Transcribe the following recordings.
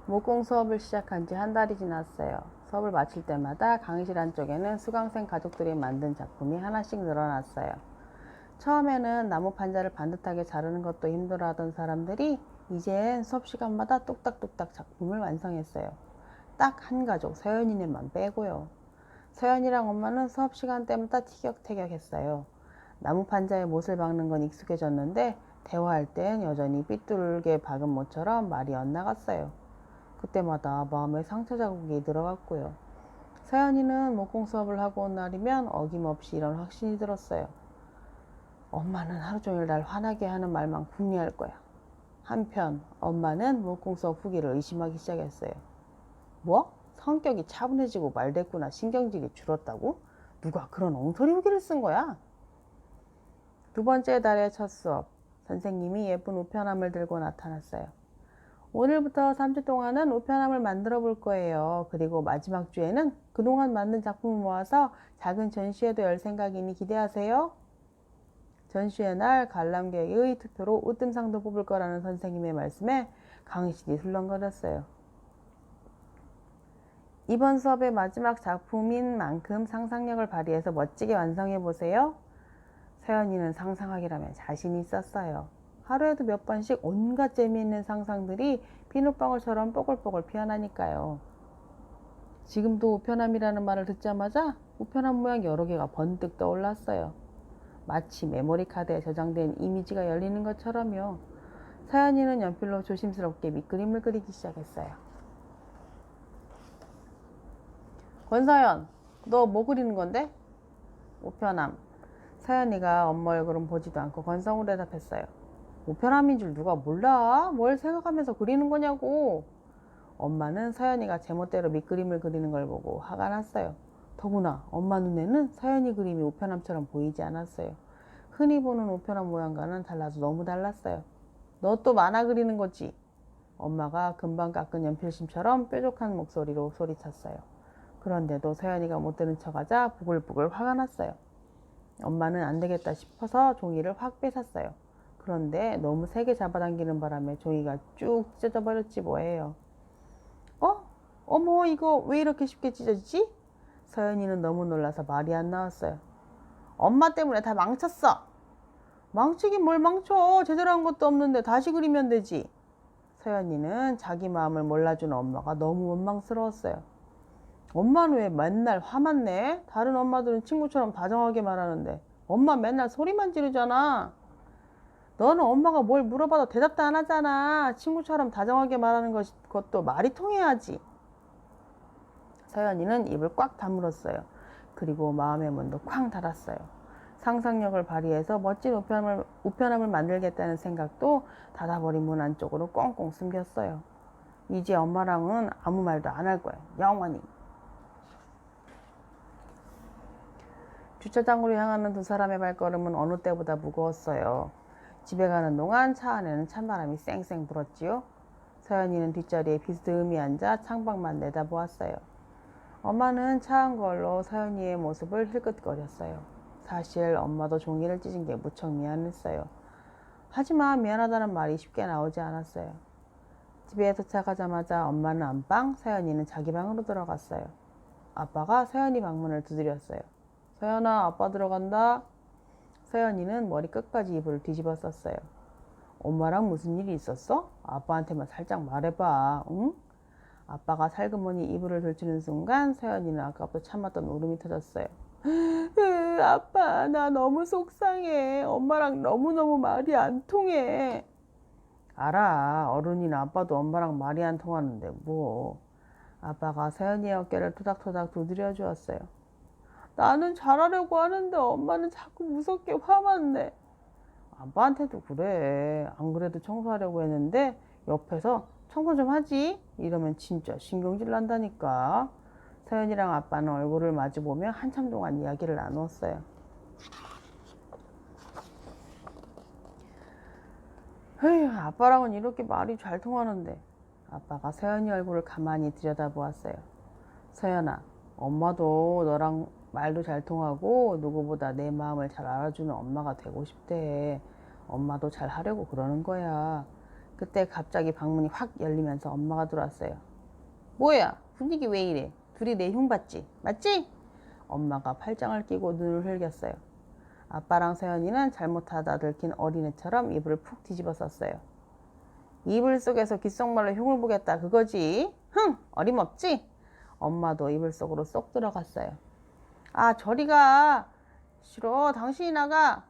목공 수업을 시작한 지 한 달이 지났어요. 수업을 마칠 때마다 강의실 안쪽에는 수강생 가족들이 만든 작품이 하나씩 늘어났어요. 처음에는 나무 판자를 반듯하게 자르는 것도 힘들어하던 사람들이 이젠 수업 시간마다 뚝딱뚝딱 작품을 완성했어요. 딱 한 가족, 서연이네만 빼고요. 서연이랑 엄마는 수업 시간 때마다 티격태격했어요. 나무 판자에 못을 박는 건 익숙해졌는데 대화할 땐 여전히 삐뚤게 박은 모처럼 말이 엇나갔어요. 그때마다 마음에 상처 자국이 들어갔고요. 서연이는 목공 수업을 하고 온 날이면 어김없이 이런 확신이 들었어요. 엄마는 하루 종일 날 화나게 하는 말만 궁리할 거야. 한편 엄마는 목공 수업 후기를 의심하기 시작했어요. 뭐? 성격이 차분해지고 말대꾸나 신경질이 줄었다고? 누가 그런 엉터리 후기를 쓴 거야? 두 번째 달의 첫 수업. 선생님이 예쁜 우편함을 들고 나타났어요. 오늘부터 3주 동안은 우편함을 만들어 볼 거예요. 그리고 마지막 주에는 그동안 만든 작품을 모아서 작은 전시회도 열 생각이니 기대하세요. 전시회 날 관람객의 투표로 으뜸상도 뽑을 거라는 선생님의 말씀에 강의실이 술렁거렸어요. 이번 수업의 마지막 작품인 만큼 상상력을 발휘해서 멋지게 완성해 보세요. 서연이는 상상하기라면 자신이 있었어요. 하루에도 몇 번씩 온갖 재미있는 상상들이 비눗방울처럼 뽀글뽀글 피어나니까요. 지금도 우편함이라는 말을 듣자마자 우편함 모양 여러 개가 번뜩 떠올랐어요. 마치 메모리 카드에 저장된 이미지가 열리는 것처럼요. 서연이는 연필로 조심스럽게 밑그림을 그리기 시작했어요. 권서연, 너 뭐 그리는 건데? 우편함. 서연이가 엄마 얼굴은 보지도 않고 건성으로 대답했어요. 우편함인 줄 누가 몰라? 뭘 생각하면서 그리는 거냐고. 엄마는 서연이가 제멋대로 밑그림을 그리는 걸 보고 화가 났어요. 더구나 엄마 눈에는 서연이 그림이 우편함처럼 보이지 않았어요. 흔히 보는 우편함 모양과는 달라서 너무 달랐어요. 너 또 만화 그리는 거지? 엄마가 금방 깎은 연필심처럼 뾰족한 목소리로 소리쳤어요. 그런데도 서연이가 못 들은 척하자 부글부글 화가 났어요. 엄마는 안 되겠다 싶어서 종이를 확 뺏었어요. 그런데 너무 세게 잡아당기는 바람에 종이가 쭉 찢어져 버렸지 뭐예요. 어머 이거 왜 이렇게 쉽게 찢어지지? 서연이는 너무 놀라서 말이 안 나왔어요. 엄마 때문에 다 망쳤어. 망치긴 뭘 망쳐. 제대로 한 것도 없는데 다시 그리면 되지. 서연이는 자기 마음을 몰라주는 엄마가 너무 원망스러웠어요. 엄마는 왜 맨날 화만 내? 다른 엄마들은 친구처럼 다정하게 말하는데 엄마 맨날 소리만 지르잖아. 너는 엄마가 뭘 물어봐도 대답도 안 하잖아. 친구처럼 다정하게 말하는 것도 말이 통해야지. 서연이는 입을 꽉 다물었어요. 그리고 마음의 문도 쾅 닫았어요. 상상력을 발휘해서 멋진 우편함을 만들겠다는 생각도 닫아버린 문 안쪽으로 꽁꽁 숨겼어요. 이제 엄마랑은 아무 말도 안 할 거야. 영원히. 주차장으로 향하는 두 사람의 발걸음은 어느 때보다 무거웠어요. 집에 가는 동안 차 안에는 찬바람이 쌩쌩 불었지요. 서연이는 뒷자리에 비스듬히 앉아 창밖만 내다보았어요. 엄마는 차 안 걸로 서연이의 모습을 힐끗거렸어요. 사실 엄마도 종이를 찢은 게 무척 미안했어요. 하지만 미안하다는 말이 쉽게 나오지 않았어요. 집에 도착하자마자 엄마는 안방, 서연이는 자기 방으로 들어갔어요. 아빠가 서연이 방문을 두드렸어요. 서연아, 아빠 들어간다. 서연이는 머리 끝까지 이불을 뒤집어 썼어요. 엄마랑 무슨 일이 있었어? 아빠한테만 살짝 말해봐, 응? 아빠가 살그머니 이불을 들추는 순간 서연이는 아까부터 참았던 울음이 터졌어요. 아빠, 나 너무 속상해. 엄마랑 너무너무 말이 안 통해. 알아. 어른이나 아빠도 엄마랑 말이 안 통하는데 뭐. 아빠가 서연이의 어깨를 토닥토닥 두드려 주었어요. 나는 잘하려고 하는데 엄마는 자꾸 무섭게 화만 내. 아빠한테도 그래. 안 그래도 청소하려고 했는데 옆에서 청소 좀 하지? 이러면 진짜 신경질 난다니까. 서연이랑 아빠는 얼굴을 마주보며 한참 동안 이야기를 나누었어요. 에휴, 아빠랑은 이렇게 말이 잘 통하는데. 아빠가 서연이 얼굴을 가만히 들여다보았어요. 서연아, 엄마도 너랑 말도 잘 통하고 누구보다 내 마음을 잘 알아주는 엄마가 되고 싶대. 엄마도 잘 하려고 그러는 거야. 그때 갑자기 방문이 확 열리면서 엄마가 들어왔어요. 뭐야? 분위기 왜 이래? 둘이 내 흉 봤지? 맞지? 엄마가 팔짱을 끼고 눈을 흘겼어요. 아빠랑 서연이는 잘못하다 들킨 어린애처럼 이불을 푹 뒤집어 썼어요. 이불 속에서 귓속말로 흉을 보겠다 그거지? 흥! 어림없지? 엄마도 이불 속으로 쏙 들어갔어요. 아 저리 가. 싫어. 당신이 나가.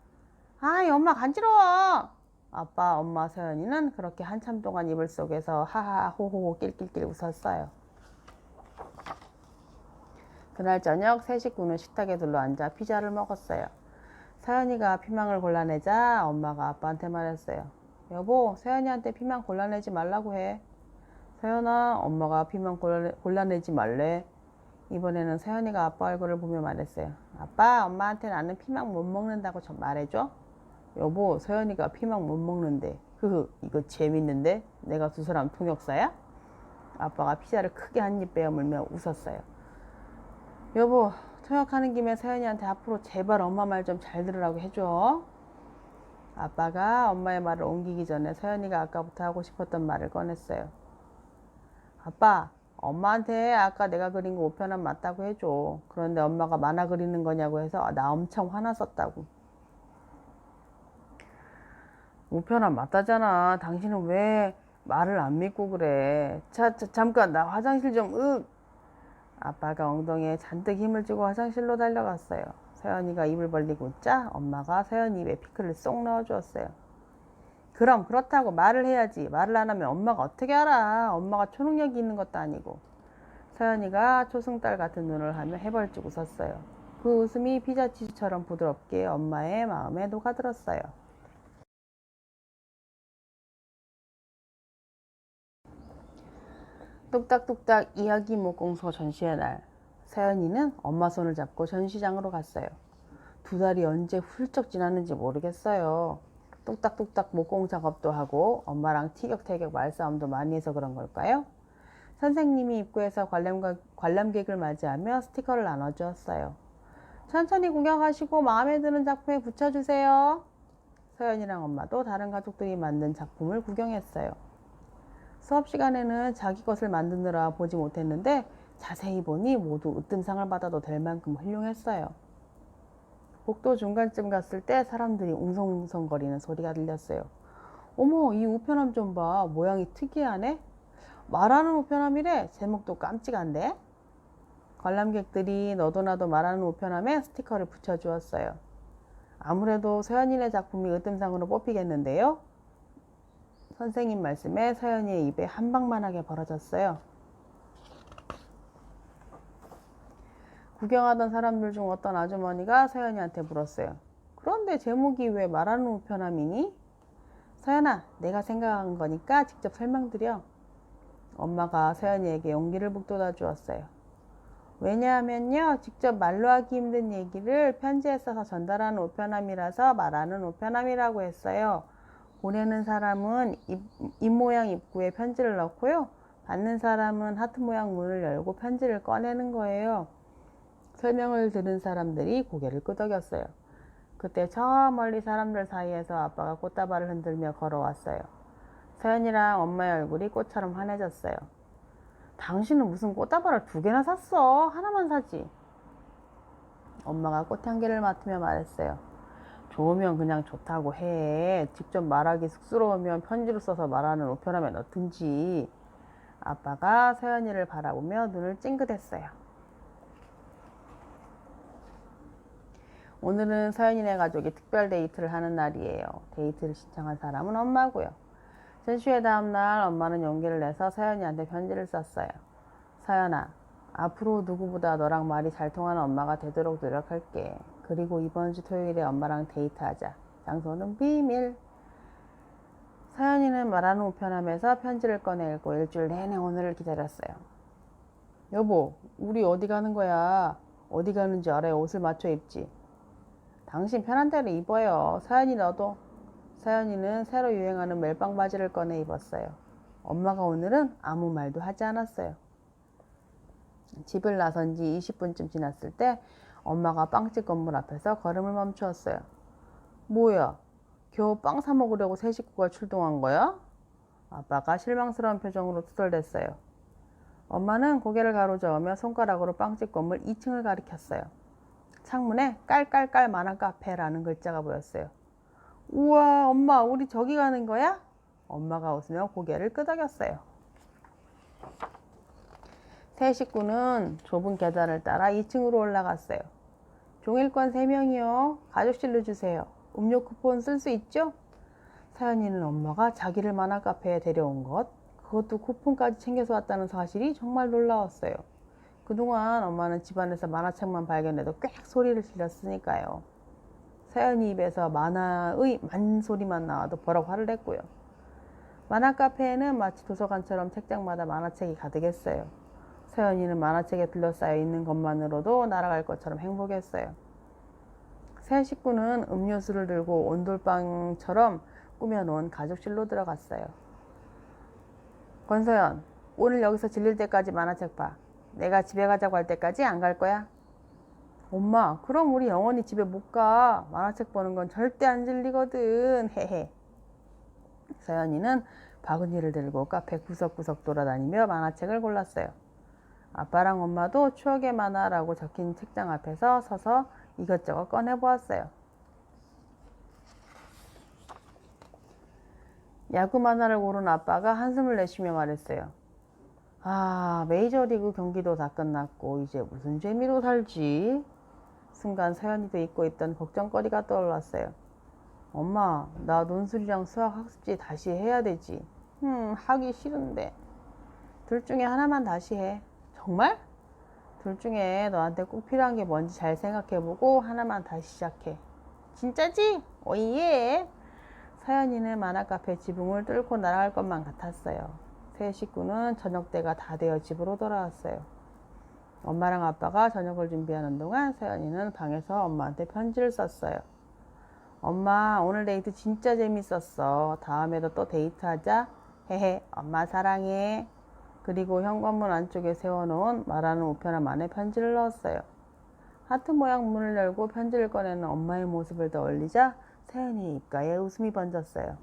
아이 엄마 간지러워. 아빠, 엄마, 서연이는 그렇게 한참 동안 이불 속에서 하하 호호호 낄낄낄 웃었어요. 그날 저녁 세 식구는 식탁에 둘러앉아 피자를 먹었어요. 서연이가 피망을 골라내자 엄마가 아빠한테 말했어요. 여보, 서연이한테 피망 골라내지 말라고 해. 서연아, 엄마가 피망 골라내지 말래. 이번에는 서연이가 아빠 얼굴을 보며 말했어요. 아빠, 엄마한테 나는 피망 못 먹는다고 좀 말해줘. 여보, 서연이가 피망 못 먹는데. 이거 재밌는데? 내가 두 사람 통역사야? 아빠가 피자를 크게 한 입 베어물며 웃었어요. 여보, 통역하는 김에 서연이한테 앞으로 제발 엄마 말 좀 잘 들으라고 해줘. 아빠가 엄마의 말을 옮기기 전에 서연이가 아까부터 하고 싶었던 말을 꺼냈어요. 아빠, 엄마한테 아까 내가 그린 거 우편함 맞다고 해줘. 그런데 엄마가 만화 그리는 거냐고 해서 나 엄청 화났었다고. 우편함 맞다잖아. 당신은 왜 말을 안 믿고 그래. 잠깐 나 화장실 좀. 아빠가 엉덩이에 잔뜩 힘을 주고 화장실로 달려갔어요. 서연이가 입을 벌리고 웃자 엄마가 서연이 입에 피클을 쏙 넣어주었어요. 그럼 그렇다고 말을 해야지. 말을 안 하면 엄마가 어떻게 알아. 엄마가 초능력이 있는 것도 아니고. 서연이가 초승달 같은 눈을 하며 해벌쭉 웃었어요. 그 웃음이 피자치즈처럼 부드럽게 엄마의 마음에 녹아들었어요. 뚝딱뚝딱 이야기 목공소 전시의 날, 서연이는 엄마 손을 잡고 전시장으로 갔어요. 두 달이 언제 훌쩍 지났는지 모르겠어요. 뚝딱뚝딱 목공 작업도 하고 엄마랑 티격태격 말싸움도 많이 해서 그런 걸까요? 선생님이 입구에서 관람객을 맞이하며 스티커를 나눠주었어요. 천천히 구경하시고 마음에 드는 작품에 붙여주세요. 서연이랑 엄마도 다른 가족들이 만든 작품을 구경했어요. 수업 시간에는 자기 것을 만드느라 보지 못했는데 자세히 보니 모두 으뜸상을 받아도 될 만큼 훌륭했어요. 복도 중간쯤 갔을 때 사람들이 웅성웅성거리는 소리가 들렸어요. 어머, 이 우편함 좀 봐. 모양이 특이하네. 말하는 우편함이래. 제목도 깜찍한데. 관람객들이 너도 나도 말하는 우편함에 스티커를 붙여주었어요. 아무래도 서연이네 작품이 으뜸상으로 뽑히겠는데요. 선생님 말씀에 서연이의 입에 한 방만하게 벌어졌어요. 구경하던 사람들 중 어떤 아주머니가 서연이한테 물었어요. 그런데 제목이 왜 말하는 우편함이니? 서연아, 내가 생각한 거니까 직접 설명드려. 엄마가 서연이에게 용기를 북돋아 주었어요. 왜냐하면요, 직접 말로 하기 힘든 얘기를 편지에 써서 전달하는 우편함이라서 말하는 우편함이라고 했어요. 보내는 사람은 입 모양 입구에 편지를 넣고요. 받는 사람은 하트 모양 문을 열고 편지를 꺼내는 거예요. 설명을 들은 사람들이 고개를 끄덕였어요. 그때 저 멀리 사람들 사이에서 아빠가 꽃다발을 흔들며 걸어왔어요. 서연이랑 엄마의 얼굴이 꽃처럼 환해졌어요. 당신은 무슨 꽃다발을 2개나 샀어? 하나만 사지. 엄마가 꽃향기를 맡으며 말했어요. 좋으면 그냥 좋다고 해. 직접 말하기 쑥스러우면 편지로 써서 말하는 우편함에 넣든지. 아빠가 서연이를 바라보며 눈을 찡긋했어요. 오늘은 서연이네 가족이 특별 데이트를 하는 날이에요. 데이트를 신청한 사람은 엄마고요. 전시회 다음날 엄마는 용기를 내서 서연이한테 편지를 썼어요. 서연아, 앞으로 누구보다 너랑 말이 잘 통하는 엄마가 되도록 노력할게. 그리고 이번 주 토요일에 엄마랑 데이트하자. 장소는 비밀. 서연이는 말하는 우편함에서 편지를 꺼내 읽고 일주일 내내 오늘을 기다렸어요. 여보, 우리 어디 가는 거야? 어디 가는지 알아요. 옷을 맞춰 입지. 당신 편한 대로 입어요. 서연이는 새로 유행하는 멜빵 바지를 꺼내 입었어요. 엄마가 오늘은 아무 말도 하지 않았어요. 집을 나선 지 20분쯤 지났을 때 엄마가 빵집 건물 앞에서 걸음을 멈추었어요. 뭐야? 겨우 빵 사 먹으려고 세 식구가 출동한 거야? 아빠가 실망스러운 표정으로 투덜댔어요. 엄마는 고개를 가로저으며 손가락으로 빵집 건물 2층을 가리켰어요. 창문에 깔깔깔 만화 카페라는 글자가 보였어요. 우와, 엄마, 우리 저기 가는 거야? 엄마가 웃으며 고개를 끄덕였어요. 세 식구는 좁은 계단을 따라 2층으로 올라갔어요. 종일권 3명이요. 가족실로 주세요. 음료 쿠폰 쓸 수 있죠? 서연이는 엄마가 자기를 만화 카페에 데려온 것, 그것도 쿠폰까지 챙겨서 왔다는 사실이 정말 놀라웠어요. 그동안 엄마는 집안에서 만화책만 발견해도 꽥 소리를 질렀으니까요. 서연이 입에서 만화의 만소리만 나와도 버럭 화를 냈고요. 만화 카페에는 마치 도서관처럼 책장마다 만화책이 가득했어요. 서연이는 만화책에 둘러싸여 있는 것만으로도 날아갈 것처럼 행복했어요. 세 식구는 음료수를 들고 온돌방처럼 꾸며놓은 가족실로 들어갔어요. 권서연, 오늘 여기서 질릴 때까지 만화책 봐. 내가 집에 가자고 할 때까지 안 갈 거야? 엄마, 그럼 우리 영원히 집에 못 가. 만화책 보는 건 절대 안 질리거든. 헤헤. 서연이는 바구니를 들고 카페 구석구석 돌아다니며 만화책을 골랐어요. 아빠랑 엄마도 추억의 만화라고 적힌 책장 앞에서 서서 이것저것 꺼내보았어요. 야구 만화를 고른 아빠가 한숨을 내쉬며 말했어요. 아, 메이저리그 경기도 다 끝났고 이제 무슨 재미로 살지? 순간 서연이도 잊고 있던 걱정거리가 떠올랐어요. 엄마, 나 논술이랑 수학 학습지 다시 해야 되지. 하기 싫은데. 둘 중에 하나만 다시 해. 정말? 둘 중에 너한테 꼭 필요한 게 뭔지 잘 생각해보고 하나만 다시 시작해. 진짜지? 오예! 서연이는 만화카페 지붕을 뚫고 날아갈 것만 같았어요. 세 식구는 저녁 때가 다 되어 집으로 돌아왔어요. 엄마랑 아빠가 저녁을 준비하는 동안 서연이는 방에서 엄마한테 편지를 썼어요. 엄마, 오늘 데이트 진짜 재밌었어. 다음에도 또 데이트하자. 헤헤, 엄마 사랑해. 그리고 현관문 안쪽에 세워놓은 말하는 우편함 안에 편지를 넣었어요. 하트 모양 문을 열고 편지를 꺼내는 엄마의 모습을 떠올리자 서연이의 입가에 웃음이 번졌어요.